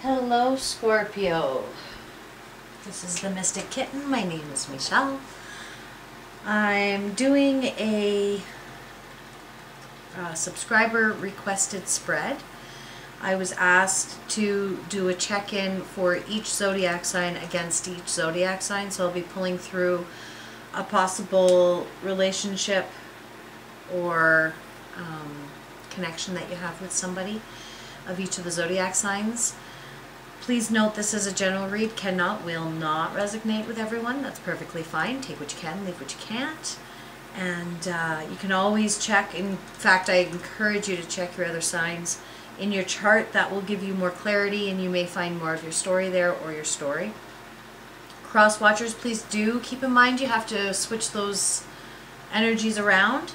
Hello, Scorpio. This is the Mystic Kitten. My name is Michelle. I'm doing a subscriber requested spread. I was asked to do a check-in for each zodiac sign against each zodiac sign, so I'll be pulling through a possible relationship or connection that you have with somebody of each of the zodiac signs. Please note this is a general read, will not resonate with everyone. That's perfectly fine. Take what you can, leave what you can't. And you can always check. In fact, I encourage you to check your other signs in your chart. That will give you more clarity, and you may find more of your story there or your story. Cross watchers, please do keep in mind you have to switch those energies around.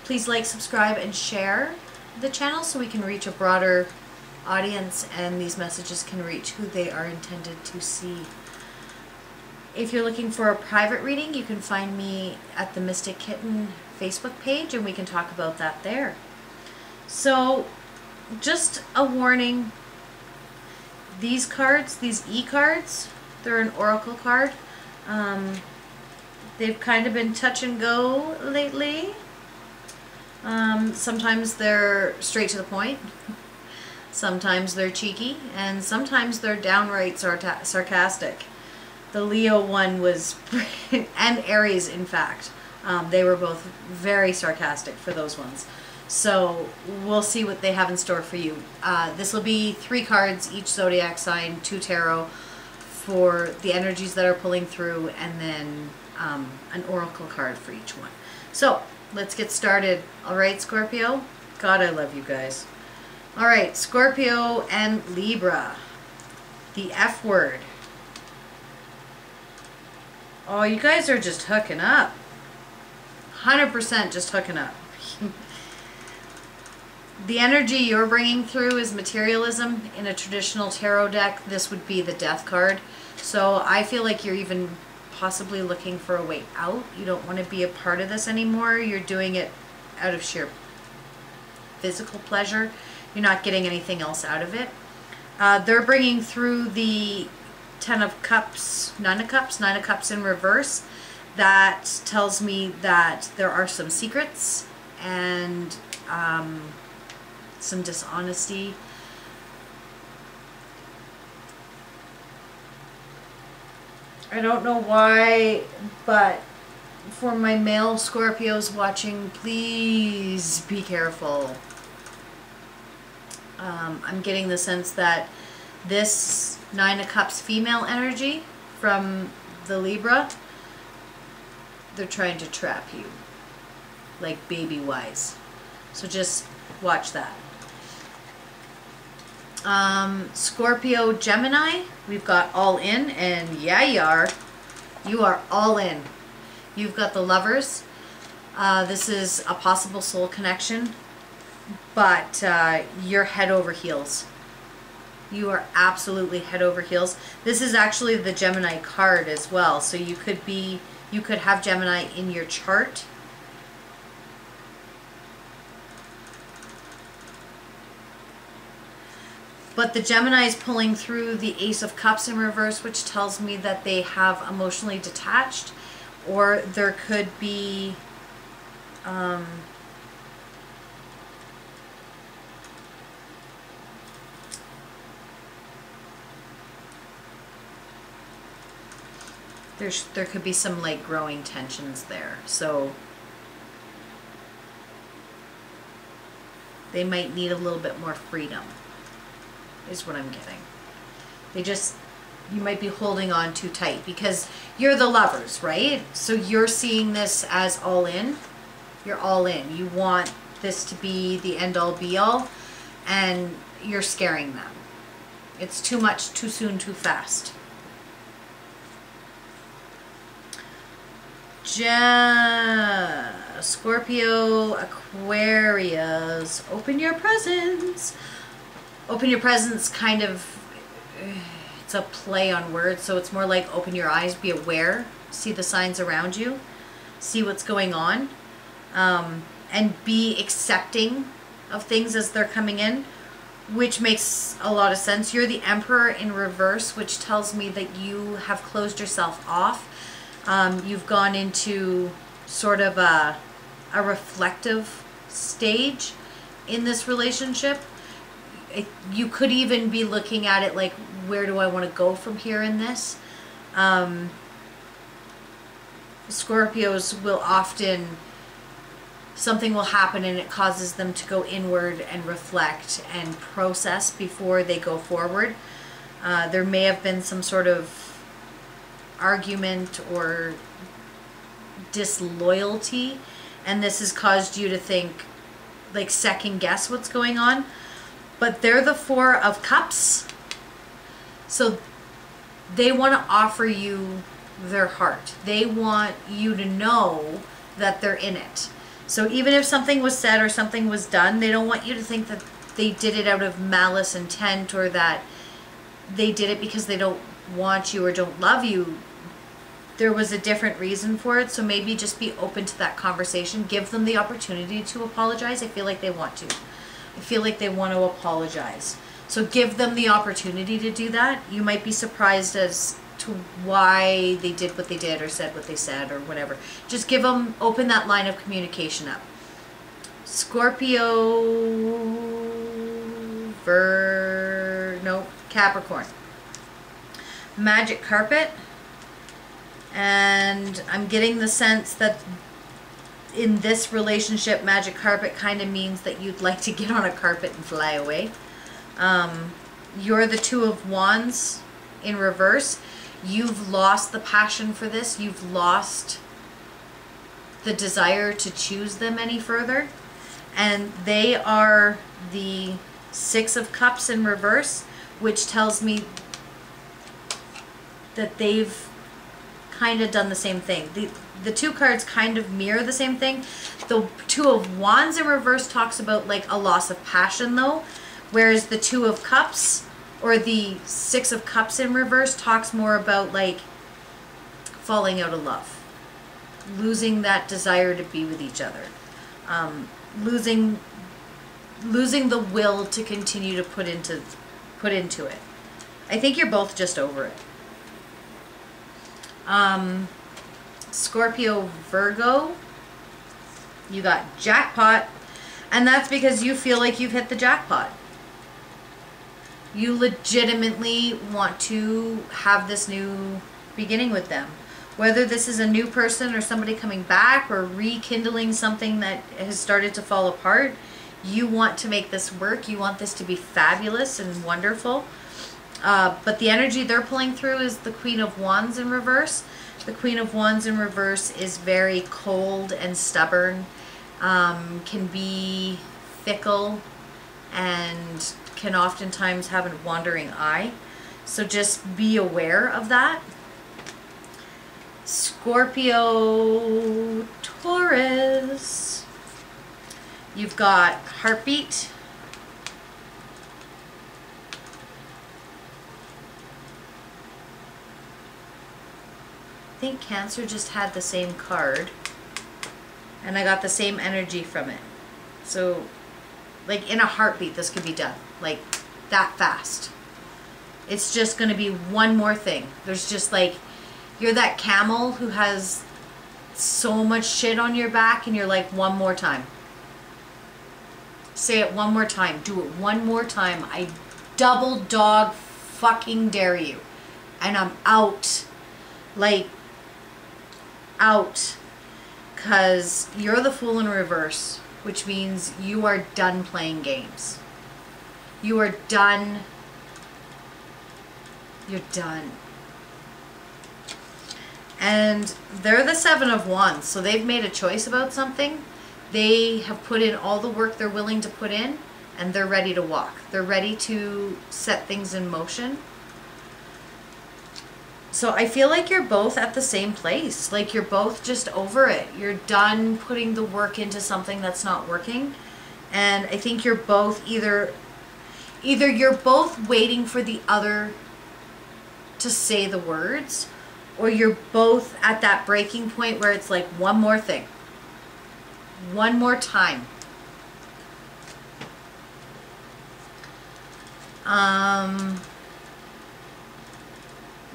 Please like, subscribe, and share the channel so we can reach a broader audience and these messages can reach who they are intended to see. If you're looking for a private reading, you can find me at the Mystic Kitten Facebook page and we can talk about that there. So just a warning, these cards, these e-cards, they're an oracle card. They've kind of been touch and go lately. Sometimes they're straight to the point. Sometimes they're cheeky, and sometimes they're downright sarcastic. The Leo one was, and Aries in fact, they were both very sarcastic for those ones. So we'll see what they have in store for you. This will be 3 cards, each zodiac sign, 2 tarot for the energies that are pulling through, and then an oracle card for each one. So let's get started. All right, Scorpio? God, I love you guys. All right, Scorpio and Libra. The F word. Oh, you guys are just hooking up. 100% just hooking up. The energy you're bringing through is materialism. In a traditional tarot deck, this would be the Death card. So I feel like you're even possibly looking for a way out. You don't want to be a part of this anymore. You're doing it out of sheer physical pleasure. You're not getting anything else out of it. They're bringing through the 10 of Cups, 9 of Cups in reverse. That tells me that there are some secrets and some dishonesty. I don't know why, but for my male Scorpios watching, please be careful. I'm getting the sense that this 9 of Cups female energy from the Libra, they're trying to trap you, like baby-wise. So just watch that. Scorpio, Gemini, we've got all in, and yeah, you are all in. You've got the Lovers. This is a possible soul connection, but you're head over heels. You are absolutely head over heels. This is actually the Gemini card as well, so you could have Gemini in your chart. But the Gemini is pulling through the Ace of Cups in reverse, which tells me that they have emotionally detached, or there could be there could be some like growing tensions there. So they might need a little bit more freedom, is what I'm getting. You might be holding on too tight because you're the Lovers, right? So you're seeing this as all in. You're all in. You want this to be the end all be all, and you're scaring them. It's too much, too soon, too fast. Scorpio, Aquarius, open your presents. Open your presents kind of, it's a play on words, so it's more like open your eyes, be aware, see the signs around you, see what's going on, and be accepting of things as they're coming in. which makes a lot of sense. You're the Emperor in reverse, which tells me that you have closed yourself off. You've gone into sort of a reflective stage in this relationship. You could even be looking at it like, where do I want to go from here in this? Scorpios will often, something will happen and it causes them to go inward and reflect and process before they go forward. There may have been some sort of argument or disloyalty, and this has caused you to think, like, second guess what's going on. But they're the Four of Cups, so they want to offer you their heart. They want you to know that they're in it. So even if something was said or something was done, they don't want you to think that they did it out of malice intent, or that they did it because they don't want you or don't love you. There was a different reason for it, so maybe just be open to that conversation. Give them the opportunity to apologize. I feel like they want to. I feel like they want to apologize. So give them the opportunity to do that. You might be surprised as to why they did what they did or said what they said or whatever. Just give them, open that line of communication up. Scorpio, Capricorn. Magic carpet. And I'm getting the sense that in this relationship, magic carpet kind of means that you'd like to get on a carpet and fly away. You're the Two of Wands in reverse. You've lost the passion for this. You've lost the desire to choose them any further. And they are the Six of Cups in reverse, which tells me that they've kind of done the same thing. The two cards kind of mirror the same thing. The Two of Wands in reverse talks about like a loss of passion though, whereas the Two of Cups or the Six of Cups in reverse talks more about like falling out of love, losing that desire to be with each other, losing the will to continue to put into it. I think you're both just over it. Scorpio, Virgo, you got jackpot, and that's because you feel like you've hit the jackpot. You legitimately want to have this new beginning with them. Whether this is a new person or somebody coming back or rekindling something that has started to fall apart, you want to make this work. You want this to be fabulous and wonderful. But the energy they're pulling through is the Queen of Wands in reverse. The Queen of Wands in reverse is very cold and stubborn, can be fickle, and can oftentimes have a wandering eye. So just be aware of that. Scorpio, Taurus. You've got heartbeat. I think Cancer just had the same card, and I got the same energy from it. So, like in a heartbeat, this could be done. Like that fast. It's just going to be one more thing. There's just like, you're that camel who has so much shit on your back, and you're like, one more time. Say it one more time. Do it one more time. I double dog fucking dare you. And I'm out. Like, out. Because you're the Fool in reverse, which means you are done playing games. You are done. You're done. And they're the Seven of Wands, so they've made a choice about something. They have put in all the work they're willing to put in, and they're ready to walk. They're ready to set things in motion. So I feel like you're both at the same place. Like you're both just over it. You're done putting the work into something that's not working. And I think you're both either you're both waiting for the other to say the words, or you're both at that breaking point where it's like, one more thing. One more time.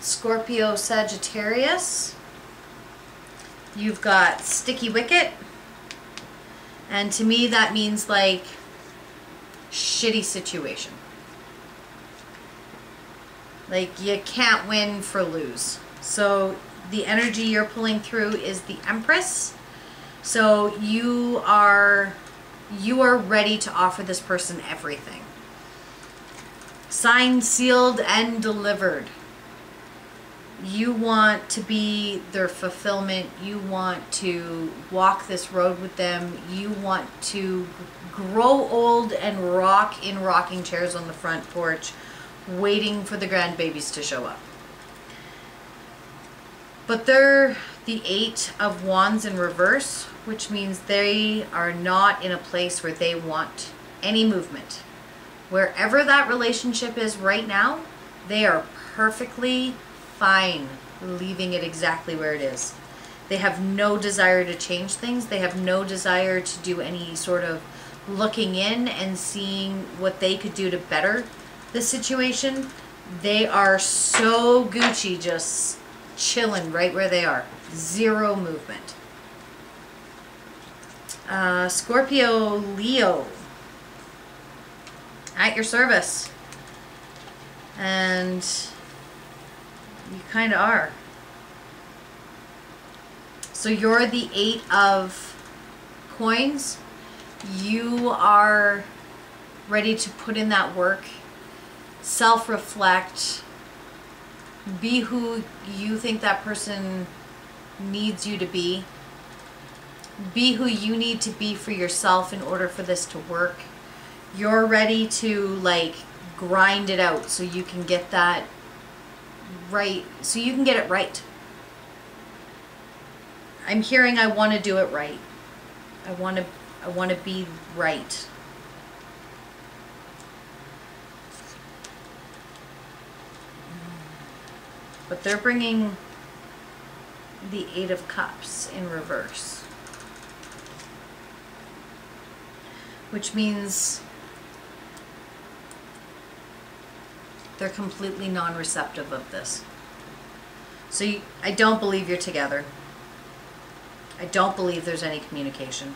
Scorpio, Sagittarius. You've got sticky wicket. And to me that means like shitty situation. Like you can't win for lose. So the energy you're pulling through is the Empress. So you are ready to offer this person everything. Signed, sealed, and delivered. You want to be their fulfillment. You want to walk this road with them. You want to grow old and rock in rocking chairs on the front porch, waiting for the grandbabies to show up. But they're the 8 of Wands in reverse, which means they are not in a place where they want any movement. Wherever that relationship is right now, they are perfectly fine leaving it exactly where it is. They have no desire to change things. They have no desire to do any sort of looking in and seeing what they could do to better the situation. They are so Gucci, just chilling right where they are. Zero movement. Scorpio, Leo, at your service. And you kind of are. So you're the 8 of coins. You are ready to put in that work, self-reflect, be who you think that person needs you to be who you need to be for yourself in order for this to work. You're ready to like grind it out so you can get that right, so you can get it right. I'm hearing I want to do it right. I want to be right. But they're bringing the 8 of Cups in reverse, which means they're completely non-receptive of this. So I don't believe you're together. I don't believe there's any communication.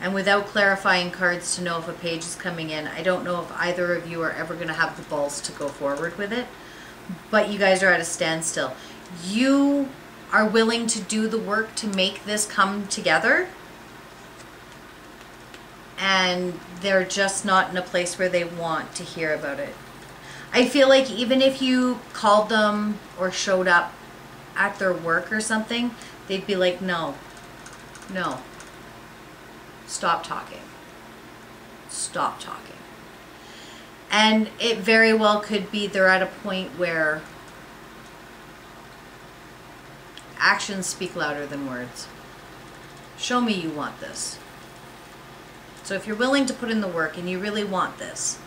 And without clarifying cards to know if a page is coming in, I don't know if either of you are ever going to have the balls to go forward with it. But you guys are at a standstill. You are willing to do the work to make this come together. And they're just not in a place where they want to hear about it. I feel like even if you called them or showed up at their work or something, they'd be like, no, stop talking. Stop talking. And it very well could be they're at a point where actions speak louder than words. Show me you want this. So if you're willing to put in the work and you really want this,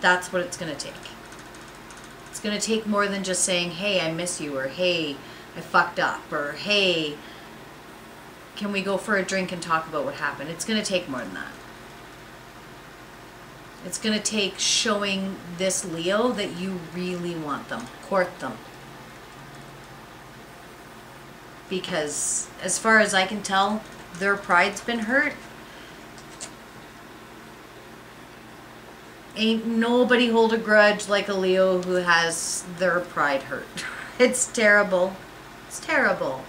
that's what it's going to take. It's going to take more than just saying, hey, I miss you, or hey, I fucked up, or hey, can we go for a drink and talk about what happened? It's going to take more than that. It's going to take showing this Leo that you really want them, court them. Because as far as I can tell, their pride's been hurt. Ain't nobody hold a grudge like a Leo who has their pride hurt. It's terrible. It's terrible.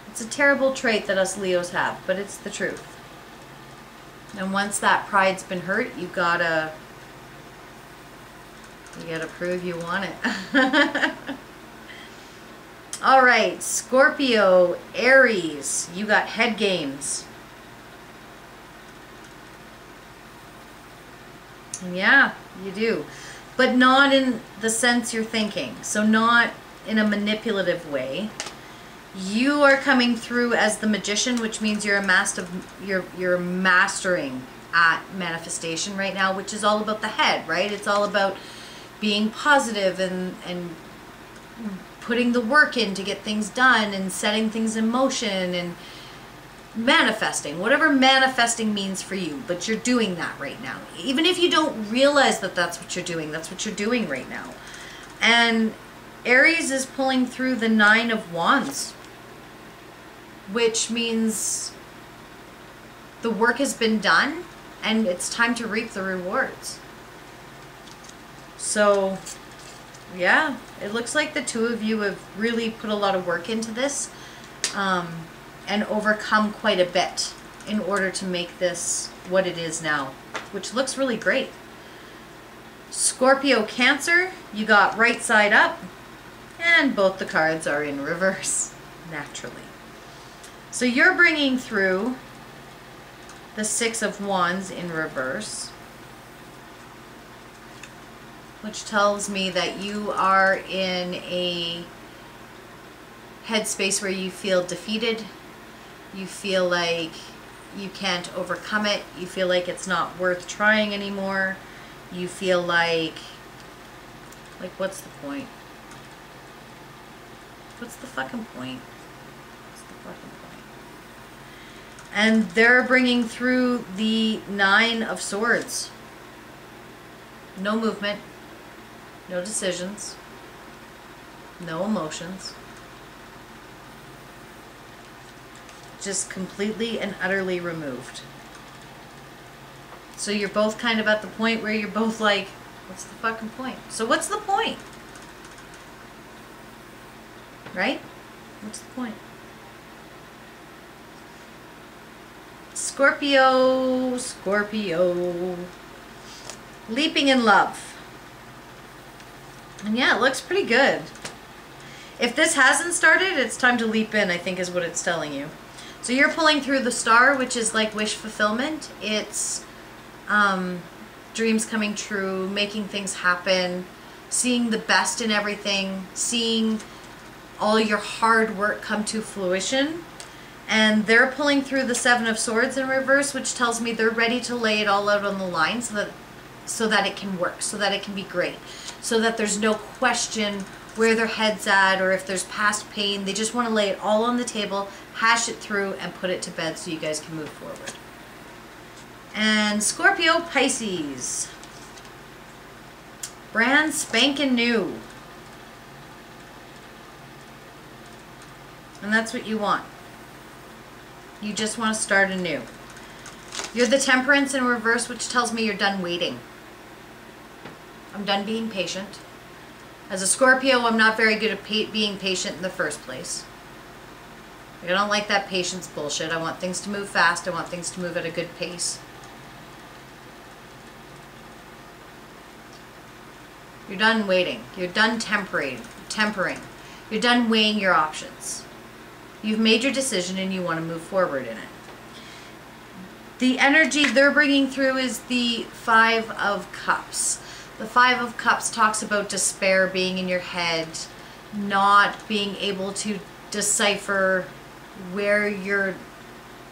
It's a terrible trait that us Leos have, but it's the truth. And once that pride's been hurt, you gotta prove you want it. All right, Scorpio, Aries, you got head games. Yeah, you do. But not in the sense you're thinking. So not in a manipulative way. You are coming through as the magician, which means you're you're mastering at manifestation right now, which is all about the head, right? It's all about being positive and putting the work in to get things done and setting things in motion. And manifesting, whatever manifesting means for you, but you're doing that right now. Even if you don't realize that that's what you're doing, that's what you're doing right now. And Aries is pulling through the 9 of Wands, which means the work has been done and it's time to reap the rewards. So, yeah, it looks like the two of you have really put a lot of work into this and overcome quite a bit in order to make this what it is now, which looks really great. Scorpio, Cancer, you got right side up, and both the cards are in reverse, naturally. So you're bringing through the 6 of Wands in reverse, which tells me that you are in a headspace where you feel defeated, you feel like you can't overcome it, you feel like it's not worth trying anymore, you feel like what's the point? What's the fucking point? What's the fucking point? And they're bringing through the 9 of Swords. No movement, no decisions, no emotions. Just completely and utterly removed. So you're both kind of at the point where you're both like, what's the fucking point? So what's the point? Right? What's the point? Scorpio, Scorpio. Leaping in love. And yeah, it looks pretty good. If this hasn't started, it's time to leap in, I think is what it's telling you. So you're pulling through the Star, which is like wish fulfillment. It's dreams coming true, making things happen, seeing the best in everything, seeing all your hard work come to fruition. And they're pulling through the 7 of Swords in reverse, which tells me they're ready to lay it all out on the line so that it can work, so that it can be great, so that there's no question where their head's at or if there's past pain. They just want to lay it all on the table, hash it through, and put it to bed so you guys can move forward. And Scorpio, Pisces. Brand spanking new. And that's what you want. You just want to start anew. You're the Temperance in reverse, which tells me you're done waiting. I'm done being patient. As a Scorpio, I'm not very good at being patient in the first place. I don't like that patience bullshit. I want things to move fast. I want things to move at a good pace. You're done waiting. You're done tempering. You're done weighing your options. You've made your decision and you want to move forward in it. The energy they're bringing through is the 5 of Cups. The 5 of Cups talks about despair being in your head, not being able to decipher where your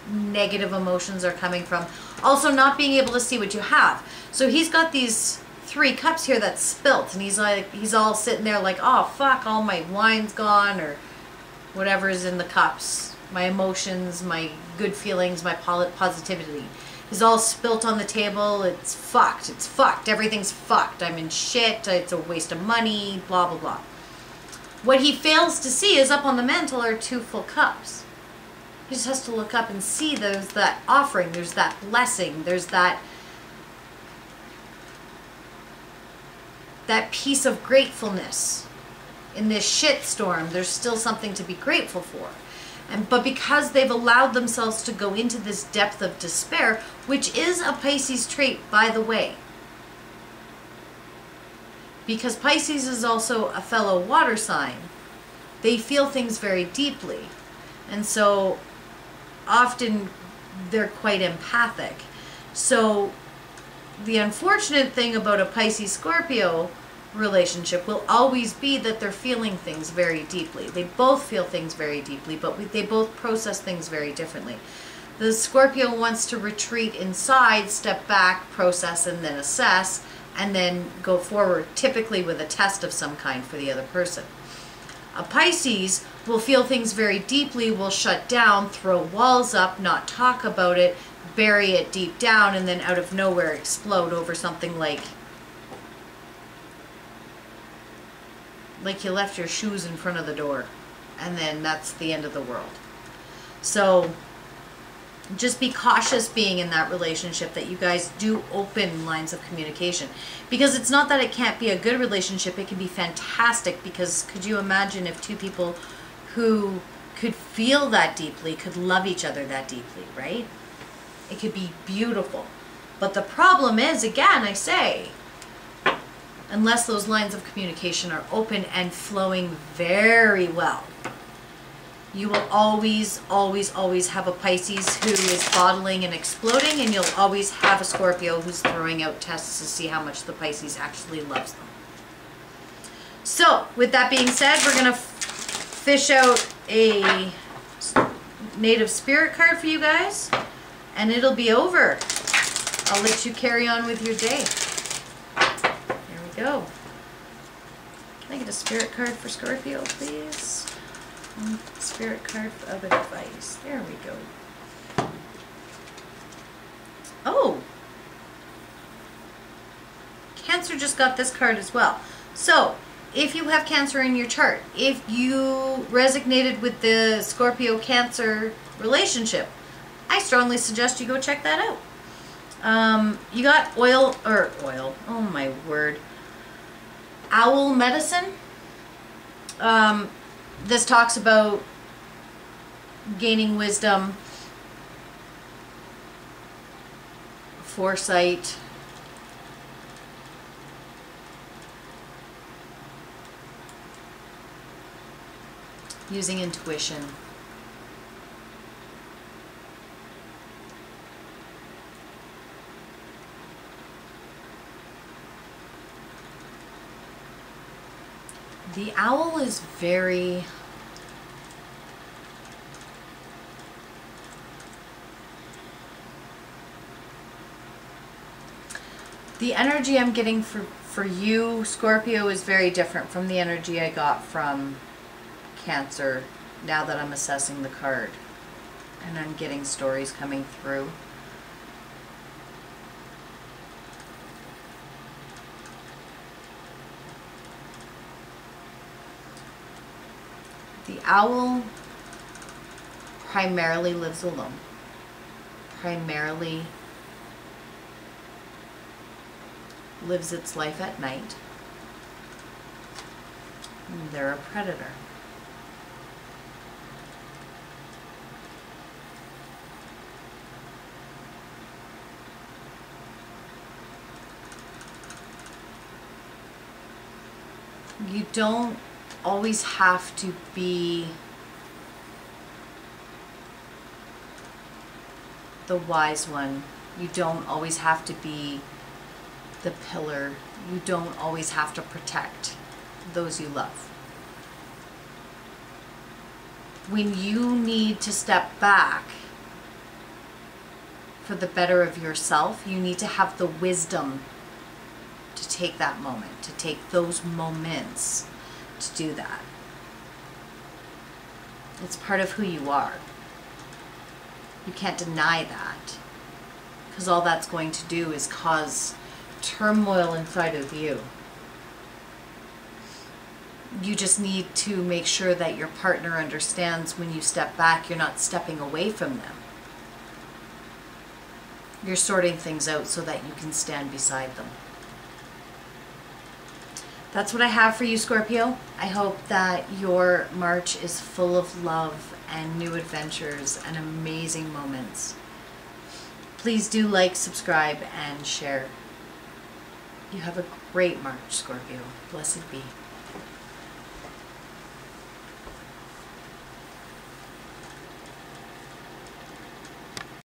negative emotions are coming from. Also not being able to see what you have. So he's got these 3 cups here that's spilt, and he's all sitting there like, oh fuck, all my wine's gone, or whatever's in the cups, my emotions, my good feelings, my positivity is all spilt on the table. It's fucked, everything's fucked, I'm in shit, it's a waste of money, blah blah blah. What he fails to see is up on the mantle are 2 full cups. He just has to look up and see there's that offering, there's that blessing, there's that piece of gratefulness. In this shit storm, there's still something to be grateful for. But because they've allowed themselves to go into this depth of despair, which is a Pisces trait, by the way, because Pisces is also a fellow water sign, they feel things very deeply. And so often they're quite empathic. So the unfortunate thing about a Pisces-Scorpio relationship will always be that they're feeling things very deeply. They both feel things very deeply, but they both process things very differently. The Scorpio wants to retreat inside, step back, process, and then assess, and then go forward, typically with a test of some kind for the other person. A Pisces will feel things very deeply, will shut down, throw walls up, not talk about it, bury it deep down, and then out of nowhere explode over something like you left your shoes in front of the door, and then that's the end of the world. So just be cautious being in that relationship, that you guys do open lines of communication, because it's not that it can't be a good relationship. It can be fantastic, because could you imagine if two people who could feel that deeply could love each other that deeply, right? It could be beautiful. But the problem is, again, I say, unless those lines of communication are open and flowing very well, you will always, always, always have a Pisces who is bottling and exploding, and you'll always have a Scorpio who's throwing out tests to see how much the Pisces actually loves them. So, with that being said, we're going to fish out a native spirit card for you guys, and it'll be over. I'll let you carry on with your day. There we go. Can I get a spirit card for Scorpio, please? Spirit card of advice. There we go. Oh! Cancer just got this card as well. So, if you have Cancer in your chart, if you resonated with the Scorpio-Cancer relationship, I strongly suggest you go check that out. You got oil, oh my word, owl medicine. This talks about gaining wisdom, foresight, using intuition. The owl is very the energy I'm getting for you, Scorpio, is very different from the energy I got from Cancer now that I'm assessing the card. And I'm getting stories coming through. The owl primarily lives alone. Primarily lives its life at night. And they're a predator. You don't always have to be the wise one. You don't always have to be the pillar. You don't always have to protect those you love. When you need to step back for the better of yourself, you need to have the wisdom to take that moment, to take those moments to do that. It's part of who you are. You can't deny that, because all that's going to do is cause turmoil inside of you. You just need to make sure that your partner understands when you step back, you're not stepping away from them. You're sorting things out so that you can stand beside them. That's what I have for you, Scorpio. I hope that your March is full of love and new adventures and amazing moments. Please do like, subscribe, and share. You have a great March, Scorpio. Blessed be.